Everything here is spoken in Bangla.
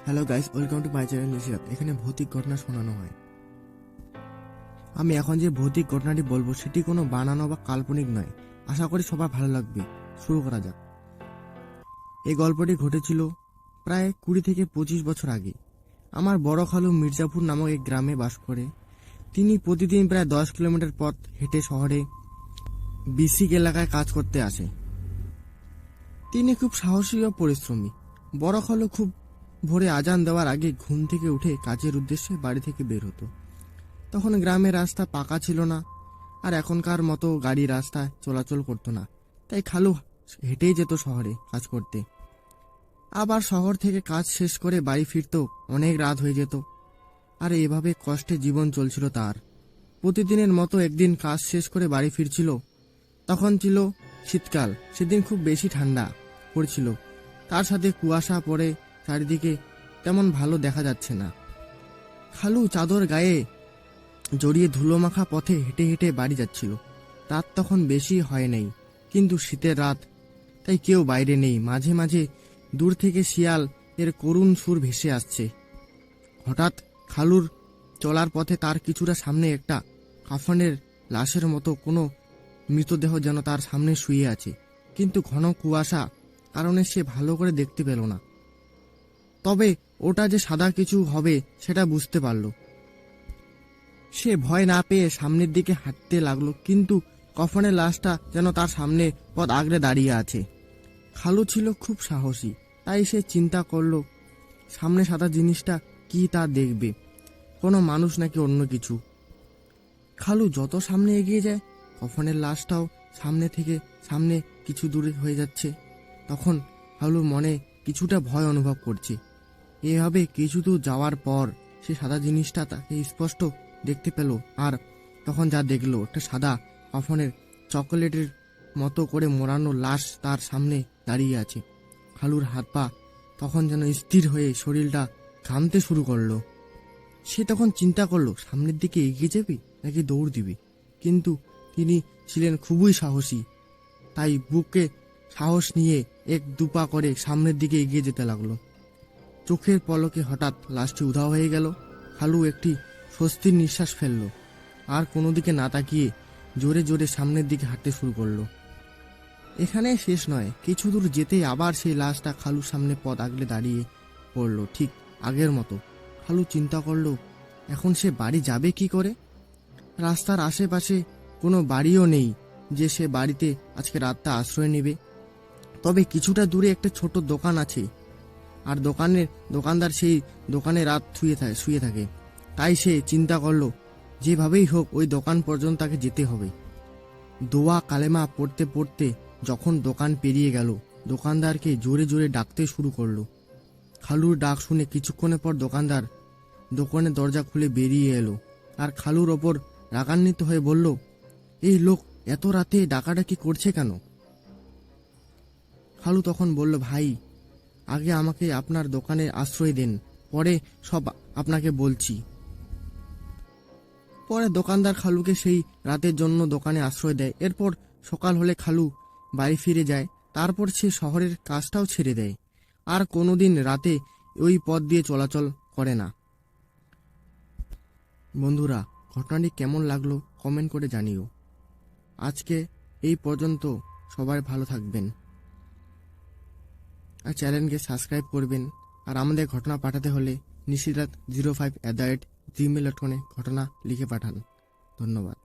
Hello guys, welcome to my channel Nishirat. এখানে ভৌতিক ঘটনা শোনানো হয়। আমি এখন যে ভৌতিক ঘটনাটি বলবো সেটি কোনো বানানো বা কাল্পনিক নয়। আশা করি সবার ভালো লাগবে। শুরু করা যাক। এই গল্পটি ঘটেছিল প্রায় 20 থেকে 25 বছর আগে। আমার বড় খালু মির্জাপুর নামক এক গ্রামে বাস করে। তিনি প্রতিদিন প্রায় 10 কিলোমিটার পথ হেঁটে শহরে বিসিক এলাকায় কাজ করতে আসে। তিনি খুব সাহসী ও পরিশ্রমী। বড় খালু খুব ভোরে আজান দেওয়ার আগে ঘুম থেকে উঠে কাজের উদ্দেশ্যে বাড়ি থেকে বের হতো। তখন গ্রামের রাস্তা পাকা ছিল না, আর এখনকার মতো গাড়ি রাস্তায় চলাচল করতো না। তাই খালু হেঁটেই যেত শহরে কাজ করতে। আবার শহর থেকে কাজ শেষ করে বাড়ি ফিরতেও অনেক রাত হয়ে যেত। আর এভাবে কষ্টে জীবন চলছিল তার। প্রতিদিনের মতো একদিন কাজ শেষ করে বাড়ি ফিরছিল। তখন ছিল শীতকাল। সেদিন খুব বেশি ঠান্ডা পড়ছিল, তার সাথে কুয়াশা পড়ে চারিদিকে তেমন ভালো দেখা যাচ্ছে না। খালু চাদর গায়ে জড়িয়ে ধুলোমাখা পথে হেঁটে হেঁটে বাড়ি যাচ্ছিল। রাত তখন বেশি হয় নাই, কিন্তু শীতের রাত, তাই কেউ বাইরে নেই। মাঝে মাঝে দূর থেকে শিয়াল এর করুণ সুর ভেসে আসছে। হঠাৎ খালুর চলার পথে তার কিছুটা সামনে একটা কাফনের লাশের মতো কোনো মৃতদেহ যেন তার সামনে শুয়ে আছে, কিন্তু ঘন কুয়াশা কারণে সে ভালো করে দেখতে পেল না। তবে ওটা যে সাদা কিছু হবে সেটা বুঝতে পারল। সে ভয় না পেয়ে সামনের দিকে হাঁটতে লাগলো, কিন্তু কফনের লাশটা যেন তার সামনে পথ আগলে দাঁড়িয়ে আছে। খালু ছিল খুব সাহসী, তাই সে চিন্তা করলো সামনে সাদা জিনিসটা কি তা দেখবে, কোনো মানুষ নাকি অন্য কিছু। খালু যত সামনে এগিয়ে যায় কফনের লাশটাও সামনে কিছু দূরে হয়ে যাচ্ছে। তখন খালুর মনে কিছুটা ভয় অনুভব করছে। এভাবে কিছু দূর যাওয়ার পর সে সাদা জিনিসটা তাকে স্পষ্ট দেখতে পেল। আর তখন যা দেখলো, একটা সাদা কাফনের চকোলেটের মতো করে মোড়ানো লাশ তার সামনে দাঁড়িয়ে আছে। খালুর হাত পা তখন যেন স্থির হয়ে শরীরটা ঘামতে শুরু করলো। সে তখন চিন্তা করলো সামনের দিকে এগিয়ে যাবে নাকি দৌড় দিবে, কিন্তু তিনি ছিলেন খুবই সাহসী, তাই বুকে সাহস নিয়ে এক দুপা করে সামনের দিকে এগিয়ে যেতে লাগলো। চোখের পলকে হঠাৎ লাশটি উধাও হয়ে গেল। খালু একটি স্বস্তির নিঃশ্বাস ফেলল, আর কোনো দিকে না তাকিয়ে জোরে জোরে সামনের দিকে হাঁটতে শুরু করলো। এখানে শেষ নয়, কিছু দূর যেতেই আবার সেই লাশটা খালুর সামনে পথ আগলে দাঁড়িয়ে পড়লো, ঠিক আগের মতো। খালু চিন্তা করলো এখন সে বাড়ি যাবে কি করে। রাস্তার আশেপাশে কোনো বাড়িও নেই যে সে বাড়িতে আজকে রাতটা আশ্রয় নেবে। তবে কিছুটা দূরে একটা ছোট দোকান আছে, আর দোকানদার সেই দোকানে রাত শুয়ে থাকে। তাই সে চিন্তা করলো যেভাবেই হোক ওই দোকান পর্যন্ত তাকে যেতে হবে। দোয়া কালেমা পড়তে পড়তে যখন দোকান পেরিয়ে গেল, দোকানদারকে জোরে জোরে ডাকতে শুরু করলো। খালুর ডাক শুনে কিছুক্ষণের পর দোকানদার দোকানের দরজা খুলে বেরিয়ে এলো, আর খালুর ওপর রাগান্বিত হয়ে বলল, এই লোক এত রাতে ডাকাডাকি করছে কেন? খালু তখন বলল, ভাই, আগে আমাকে আপনার দোকানে আশ্রয় দেন, পরে সব আপনাকে বলছি। পরে দোকানদার খালুকে সেই রাতের জন্য দোকানে আশ্রয় দেয়। এরপর সকাল হলে খালু বাড়ি ফিরে যায়। তারপর সে শহরের কাজটাও ছেড়ে দেয়, আর কোনোদিন রাতে ওই পথ দিয়ে চলাচল করে না। বন্ধুরা, ঘটনাটি কেমন লাগলো কমেন্ট করে জানিও। আজকে এই পর্যন্ত। সবাই ভালো থাকবেন, আর চ্যানেলকে সাবস্ক্রাইব করবেন। আর আমাদের ঘটনা পাঠাতে হলে নিশিরাত 05@gmail.com ঘটনা লিখে পাঠান। ধন্যবাদ।